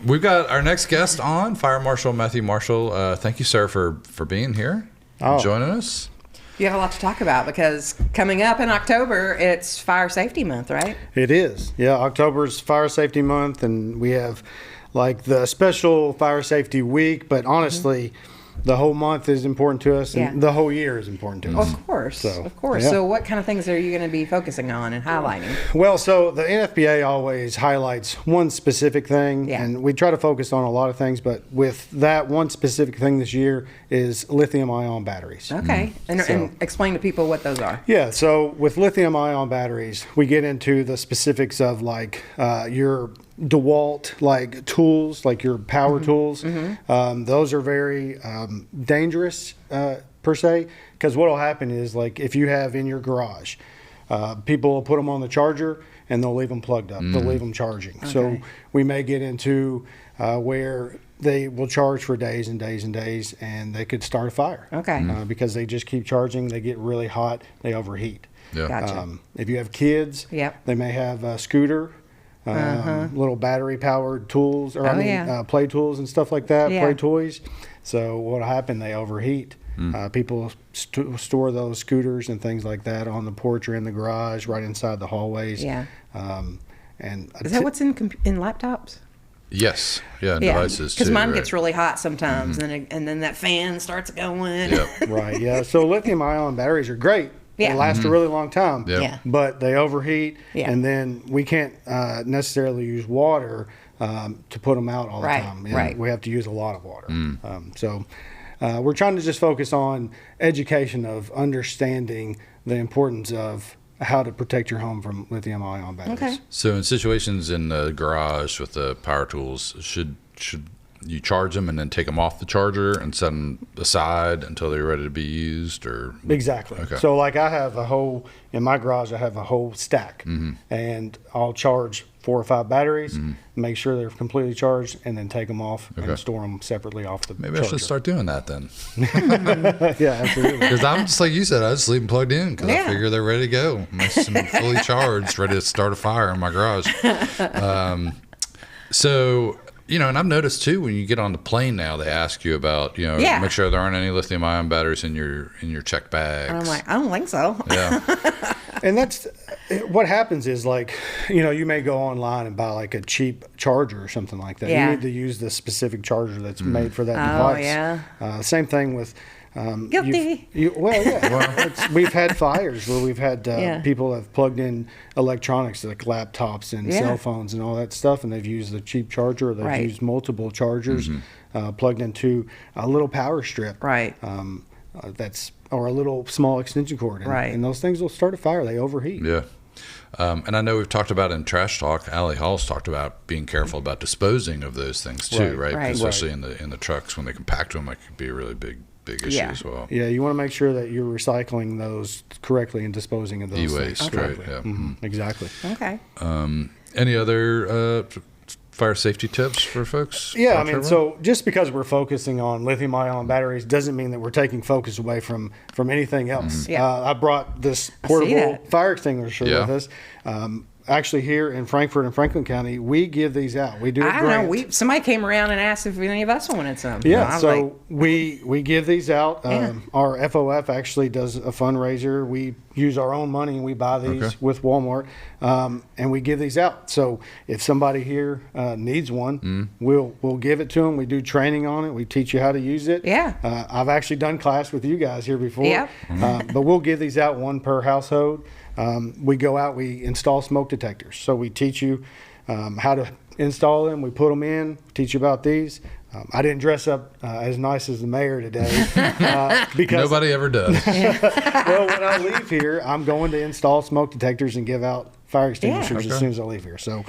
We've got our next guest on, Fire Marshal Matthew Marshall. Thank you, sir, for being here, joining us. You have a lot to talk about because coming up in October, it's Fire Safety Month, right? It is. Yeah, October's Fire Safety Month, and we have like the special Fire Safety Week, but honestly, the whole month is important to us, and the whole year is important to us. Of course, of course. Yeah. So what kind of things are you going to be focusing on and highlighting? Well, so the NFPA always highlights one specific thing, and we try to focus on a lot of things, but with that one specific thing this year is lithium ion batteries. Okay, and explain to people what those are. Yeah, so with lithium ion batteries, we get into the specifics of like your DeWalt like tools, like your power tools. Those are very dangerous per se, because what will happen is, like, if you have in your garage, people will put them on the charger and they'll leave them plugged up. They'll leave them charging. Okay. So we may get into where they will charge for days and days and days, and they could start a fire. Okay. Because they just keep charging, they get really hot, they overheat. Yeah. Gotcha. If you have kids, they may have a scooter, little battery powered tools, or play tools and stuff like that, play toys. So what'll happen, they overheat. People store those scooters and things like that on the porch or in the garage, right inside the hallways. Yeah. And is that what's in laptops? Yes. Yeah. Devices too. Because mine gets really hot sometimes, and then that fan starts going. Yep. Right. Yeah. So lithium ion batteries are great. They last a really long time, but they overheat, and then we can't necessarily use water to put them out all the time. And we have to use a lot of water. So we're trying to just focus on education of understanding the importance of how to protect your home from lithium ion batteries. Okay. So in situations in the garage with the power tools, should you charge them and then take them off the charger and set them aside until they're ready to be used, or? Exactly. Okay. So like in my garage, I have a whole stack, and I'll charge 4 or 5 batteries, make sure they're completely charged, and then take them off and store them separately off the Maybe charger. I should start doing that then. Yeah, absolutely. Because I'm just like you said, I just leave them plugged in because I figure they're ready to go. Nice and fully charged, ready to start a fire in my garage. So, and I've noticed too, when you get on the plane now, they ask you about, make sure there aren't any lithium ion batteries in your check bags. And I'm like, I don't think so. Yeah. And that's what happens is, like, you may go online and buy like a cheap charger or something like that. You need to use the specific charger that's made for that device. Oh, yeah. Same thing with... Guilty. We've had fires where we've had people have plugged in electronics like laptops and cell phones and all that stuff, and they've used a cheap charger, or they've used multiple chargers plugged into a little power strip. Right. Or a little small extension cord. And those things will start a fire. They overheat. Yeah. And I know we've talked about in Trash Talk, Allie Hall's talked about being careful about disposing of those things too, right? Especially in the trucks, when they compact them, it could be a really big issue as well. Yeah, you want to make sure that you're recycling those correctly and disposing of those e-waste, correctly. Right? Yeah. Exactly. Okay. Any other fire safety tips for folks? Yeah, I mean, so just because we're focusing on lithium ion batteries doesn't mean that we're taking focus away from anything else. I brought this portable fire extinguisher with us. Actually, here in Frankfort and Franklin County, we give these out. We do a grant. I don't know. Somebody came around and asked if any of us wanted some. Yeah, so we give these out. Our FOF actually does a fundraiser. We use our own money and we buy these with Walmart, and we give these out. So if somebody here needs one, we'll give it to them. We do training on it. We teach you how to use it. Yeah. I've actually done class with you guys here before. Yeah. But we'll give these out, 1 per household. We go out, we install smoke detectors. So we teach you how to install them. We put them in, teach you about these. I didn't dress up as nice as the mayor today because nobody ever does. Well, when I leave here, I'm going to install smoke detectors and give out fire extinguishers as soon as I leave here. So,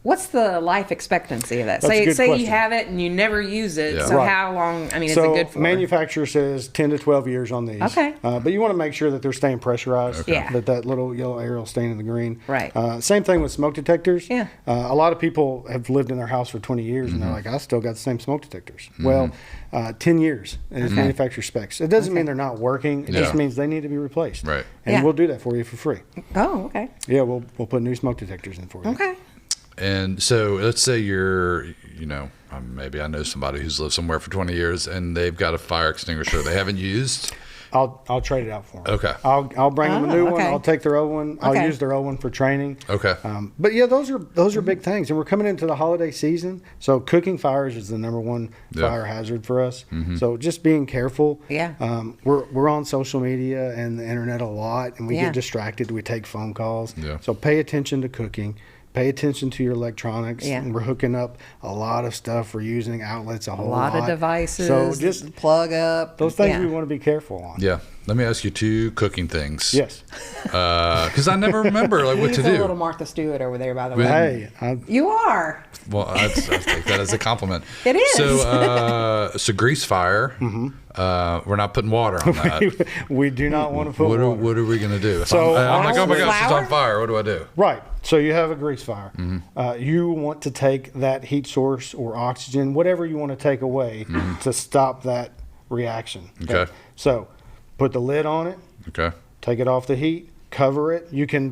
what's the life expectancy of that? Say you have it and you never use it. Yeah. So how long? I mean, is it good for? Manufacturer says 10 to 12 years on these. Okay. But you want to make sure that they're staying pressurized. Okay. Yeah. That little yellow arrow staying in the green. Right. Same thing with smoke detectors. Yeah. A lot of people have lived in their house for 20 years and they're like, I still got the same smoke detectors. Well, 10 years is manufacturer specs. It doesn't mean they're not working. It just means they need to be replaced. Right. And we'll do that for you for free. Oh, okay. Yeah, we'll put new smoke detectors in for you. Okay. And so let's say you're, maybe I know somebody who's lived somewhere for 20 years and they've got a fire extinguisher they haven't used. I'll trade it out for them. Okay. I'll bring them a new one. I'll take their old one. I'll use their old one for training. Okay. But yeah, those are big things, and we're coming into the holiday season. So cooking fires is the number one fire hazard for us. Mm-hmm. So just being careful. Yeah. We're on social media and the internet a lot, and we get distracted. We take phone calls. Yeah. So pay attention to cooking. Pay attention to your electronics. Yeah. We're hooking up a lot of stuff. We're using outlets a whole lot. A lot of devices. So just plug up. Those things we want to be careful on. Yeah. Let me ask you 2 cooking things. Yes. Because I never remember what to do. He's a little Martha Stewart over there, by the way. Hey. You are. Well, I take that as a compliment. It is. So grease fire. Mm-hmm. We're not putting water on that. We do not want to put water. What are we going to do? So I'm like, oh my gosh, it's on fire. What do I do? Right. So you have a grease fire. Mm-hmm. You want to take that heat source or oxygen, whatever you want to take away to stop that reaction. Okay. So put the lid on it. Okay. Take it off the heat. Cover it. You can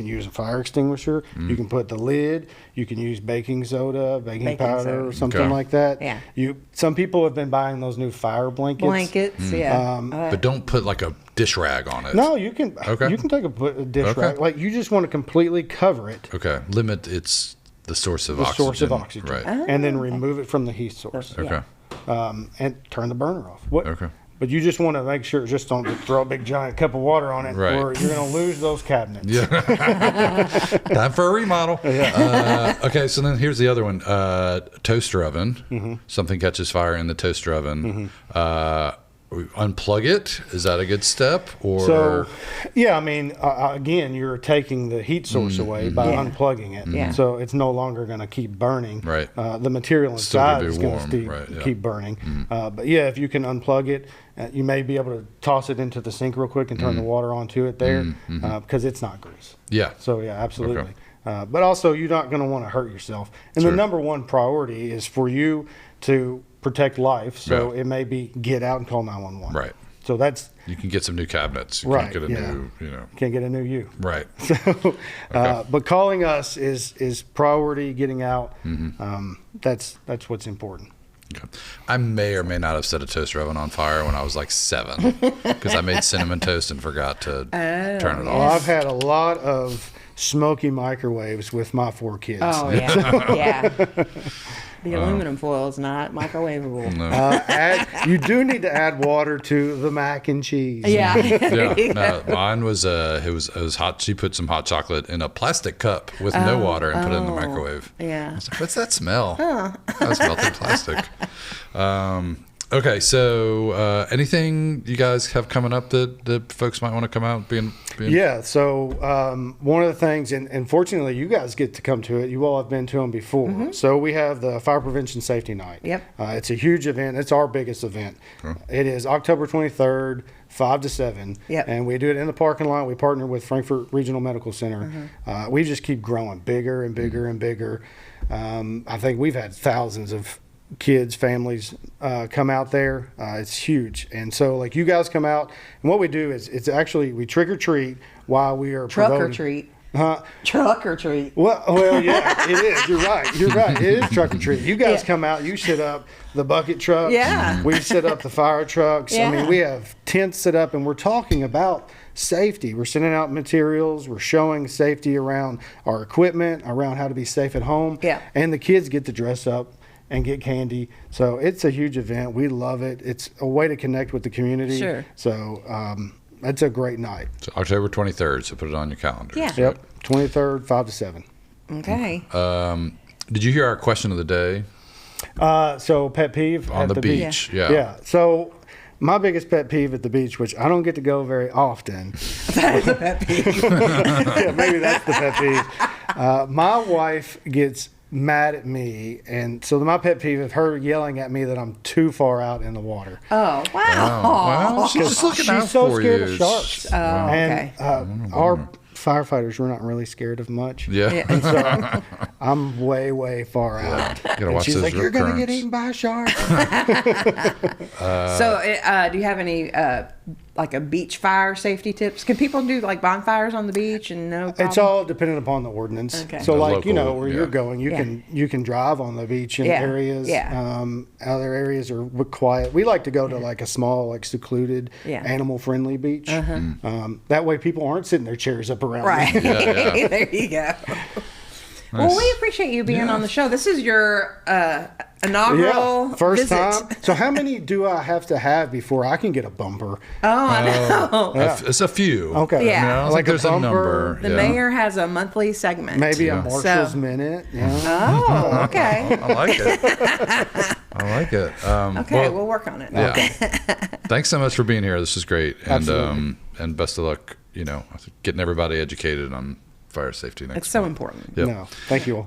use a fire extinguisher. You can put the lid. You can use baking powder, or something like that. Yeah. Some people have been buying those new fire blankets. Yeah. But don't put like a dish rag on it. No, you can. Okay. You can take a dish rag. Like you just want to completely cover it. Okay. Limit the source of oxygen. Right. And then remove it from the heat source. Okay. And turn the burner off. Okay. But you just want to make sure, just don't throw a big giant cup of water on it, or you're going to lose those cabinets. Yeah. Time for a remodel. Yeah. Okay, so then here's the other one. Toaster oven. Mm-hmm. Something catches fire in the toaster oven. Mm-hmm. Unplug it. Is that a good step? Or so, yeah, I mean, again, you're taking the heat source away by unplugging it. Yeah. So it's no longer going to keep burning. Right. The material inside is going to keep burning. Mm. But yeah, if you can unplug it, you may be able to toss it into the sink real quick and turn the water onto it there because it's not grease. Yeah. So yeah, absolutely. Okay. But also, you're not going to want to hurt yourself. And the number one priority is for you to protect life. So it may be get out and call 911. Right. So that's you can get some new cabinets. You can't get a new, can't get a new you. Right. So, but calling us is priority. Getting out. Mm-hmm. That's what's important. Okay. I may or may not have set a toaster oven on fire when I was like 7 because I made cinnamon toast and forgot to turn it off. Well, I've had a lot of smoky microwaves with my 4 kids. Oh yeah, yeah. The aluminum foil is not microwavable. No. You do need to add water to the mac and cheese. Yeah. No, mine was it was hot. She put some hot chocolate in a plastic cup with no water and put it in the microwave. Yeah. I was like, what's that smell? That was melted plastic. Okay, so anything you guys have coming up that folks might want to come out being Yeah, so one of the things, and fortunately you guys get to come to it. You all have been to them before. Mm-hmm. So we have the Fire Prevention Safety Night. Yep. It's a huge event. It's our biggest event. It is October 23rd, 5 to 7. Yep. And we do it in the parking lot. We partner with Frankfurt Regional Medical Center. Mm-hmm. We just keep growing bigger and bigger and bigger. I think we've had thousands of kids, families come out there. It's huge. And so like you guys come out, and what we do is it's actually we trick or treat while we are truck or treat. Truck or treat. Well, yeah, it is. You're right. It is truck or treat. You guys come out, you set up the bucket trucks. Yeah. We set up the fire trucks. Yeah. I mean, we have tents set up, and we're talking about safety. We're sending out materials. We're showing safety around our equipment, around how to be safe at home. Yeah. And the kids get to dress up and get candy. So it's a huge event. We love it. It's a way to connect with the community. Sure. So it's a great night. So October 23rd, so put it on your calendar. Yeah. Yep. 23rd, 5 to 7. Okay. Did you hear our question of the day? So pet peeve on at the beach. Yeah. Yeah. So my biggest pet peeve at the beach, which I don't get to go very often. That is a pet peeve. Yeah, maybe that's the pet peeve. My wife gets mad at me, and so my pet peeve is her yelling at me that I'm too far out in the water. Oh, wow. Well, she's just looking out so for scared you. of sharks. Oh, okay. And our firefighters were not really scared of much. Yeah. And so I'm way far out. You gotta and watch she's those like, rip you're going to currents. get eaten by a shark. So do you have any a beach fire safety tips? Can people do like bonfires on the beach and no problem? It's all dependent upon the ordinance. Okay. So The like, local, where you're going, you can drive on the beach in areas. Other areas are quiet. We like to go to like a small, like secluded, animal friendly beach. That way people aren't sitting their chairs up around. Right. There you go. Nice. Well, we appreciate you being on the show. This is your inaugural first visit. time. So how many do I have to have before I can get a bumper? Oh, I know. It's a few. Okay. Yeah. I don't think there's a number. The mayor has a monthly segment. Maybe a Marshal's minute. Oh, okay. I like it. I like it. Okay, we'll work on it. Yeah. Okay. Thanks so much for being here. This is great. Absolutely. And best of luck, getting everybody educated on fire safety next It's so important. No, thank you all.